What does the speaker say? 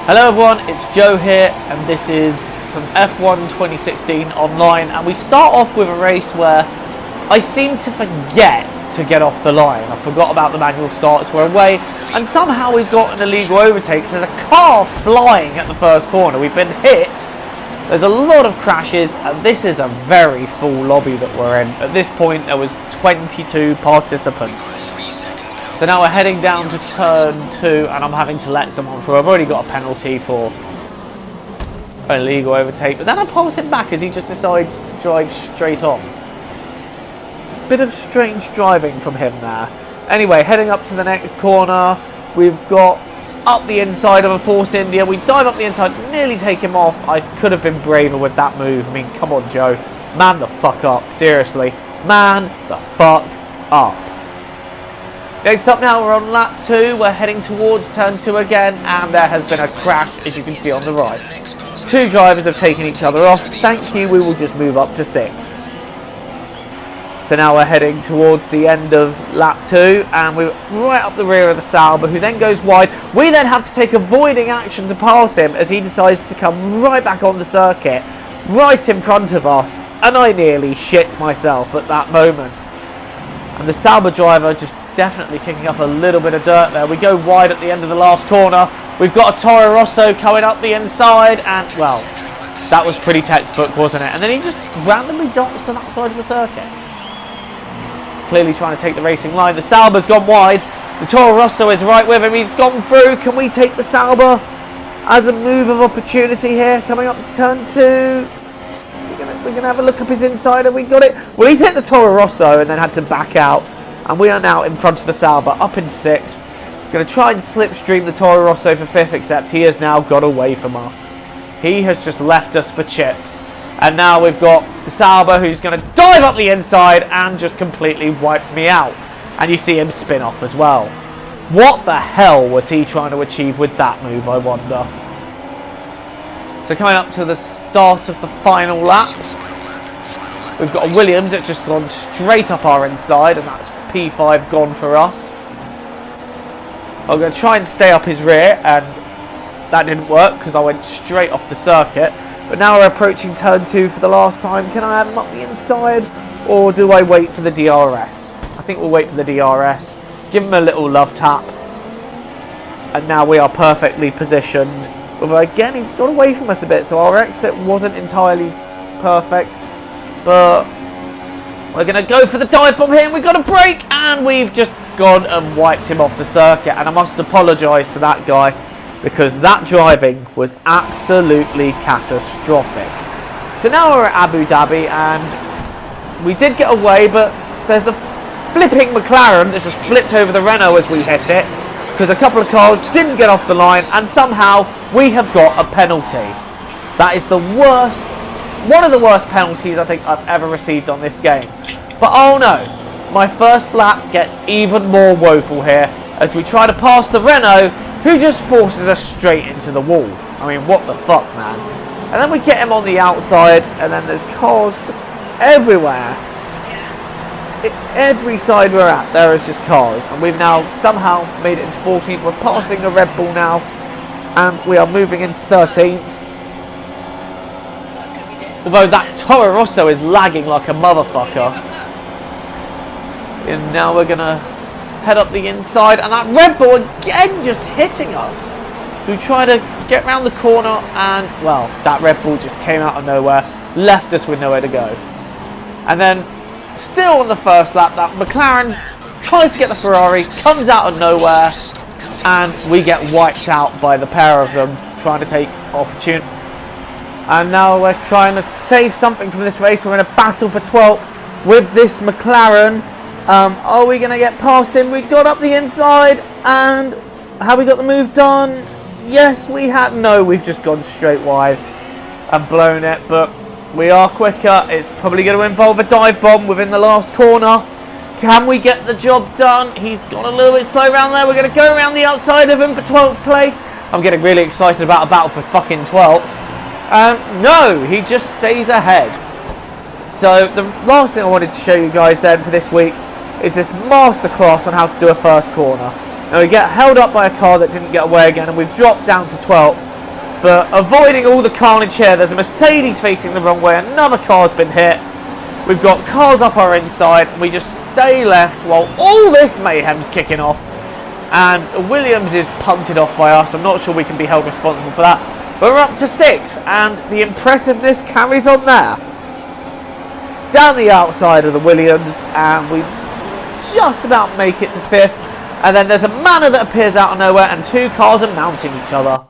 Hello everyone, it's Joe here, and this is some F1 2016 online, and we start off with a race where I seem to forget to get off the line. I forgot about the manual starts, we're away, and somehow we've got an illegal overtake. There's a car flying at the first corner, we've been hit, there's a lot of crashes, and this is a very full lobby that we're in. At this point there was 22 participants. So now we're heading down to turn 2, and I'm having to let someone through. I've already got a penalty for an illegal overtake, but then I pass him back as he just decides to drive straight on. Bit of strange driving from him there. Anyway, heading up to the next corner, we've got up the inside of a Force India. We dive up the inside, nearly take him off. I could have been braver with that move. I mean, come on, Joe. Man the fuck up. Seriously. Man the fuck up. Next up now, we're on lap 2, we're heading towards turn 2 again, and there has been a crash, as you can see on the right. Two drivers have taken each other off. Thank you, we will just move up to 6th. So now we're heading towards the end of lap 2, and we're right up the rear of the Sauber, who then goes wide. We then have to take avoiding action to pass him, as he decides to come right back on the circuit, right in front of us, and I nearly shit myself at that moment. And the Sauber driver just definitely kicking up a little bit of dirt there. We go wide at the end of the last corner. We've got a Toro Rosso coming up the inside, and well, that was pretty textbook, wasn't it? And then he just randomly darts to that side of the circuit. Clearly trying to take the racing line. The Sauber's gone wide. The Toro Rosso is right with him. He's gone through. Can we take the Sauber as a move of opportunity here? Coming up to turn 2. We're gonna have a look up his inside, and we got it. Well, he's hit the Toro Rosso and then had to back out. And we are now in front of the Sauber, up in 6th. Going to try and slipstream the Toro Rosso for 5th, except he has now got away from us. He has just left us for chips. And now we've got the Sauber, who's going to dive up the inside and just completely wipe me out. And you see him spin off as well. What the hell was he trying to achieve with that move, I wonder? So coming up to the start of the final lap, we've got a Williams that's just gone straight up our inside, and that's P5 gone for us. I'm going to try and stay up his rear, and that didn't work because I went straight off the circuit. But now we're approaching turn 2 for the last time. Can I have him up the inside, or do I wait for the DRS? I think we'll wait for the DRS. Give him a little love tap. And now we are perfectly positioned. Although again, he's got away from us a bit, so our exit wasn't entirely perfect. But we're going to go for the dive bomb here, and we've got a break, and we've just gone and wiped him off the circuit. And I must apologise to that guy, because that driving was absolutely catastrophic. So now we're at Abu Dhabi, and we did get away, but there's a flipping McLaren that's just flipped over the Renault as we hit it, because a couple of cars didn't get off the line, and somehow we have got a penalty. That is the worst, one of the worst penalties I think I've ever received on this game. But oh no, my first lap gets even more woeful here as we try to pass the Renault, who just forces us straight into the wall. I mean, what the fuck, man. And then we get him on the outside, and then there's cars everywhere. Every side we're at, there is just cars. And we've now somehow made it into 14th. We're passing the Red Bull now, and we are moving into 13th. Although that Toro Rosso is lagging like a motherfucker. And now we're going to head up the inside, and that Red Bull again just hitting us. So we try to get around the corner, and well, that Red Bull just came out of nowhere, left us with nowhere to go. And then still on the first lap, that McLaren tries to get the Ferrari, comes out of nowhere, and we get wiped out by the pair of them trying to take opportunity. And now we're trying to save something from this race. We're in a battle for 12th with this McLaren. Are we going to get past him? We got up the inside, and have we got the move done? Yes, we had. No, we've just gone straight wide and blown it, but we are quicker. It's probably going to involve a dive bomb within the last corner. Can we get the job done? He's gone a little bit slow around there. We're going to go around the outside of him for 12th place. I'm getting really excited about a battle for fucking 12th. No, he just stays ahead. So the last thing I wanted to show you guys then for this week is this masterclass on how to do a first corner. Now we get held up by a car that didn't get away again, and we've dropped down to 12th. But avoiding all the carnage here, there's a Mercedes facing the wrong way, another car's been hit. We've got cars up our inside, and we just stay left while all this mayhem's kicking off. And Williams is punted off by us. I'm not sure we can be held responsible for that. But we're up to 6th, and the impressiveness carries on there. Down the outside of the Williams, and we just about make it to 5th. And then there's a manor that appears out of nowhere, and 2 cars are mounting each other.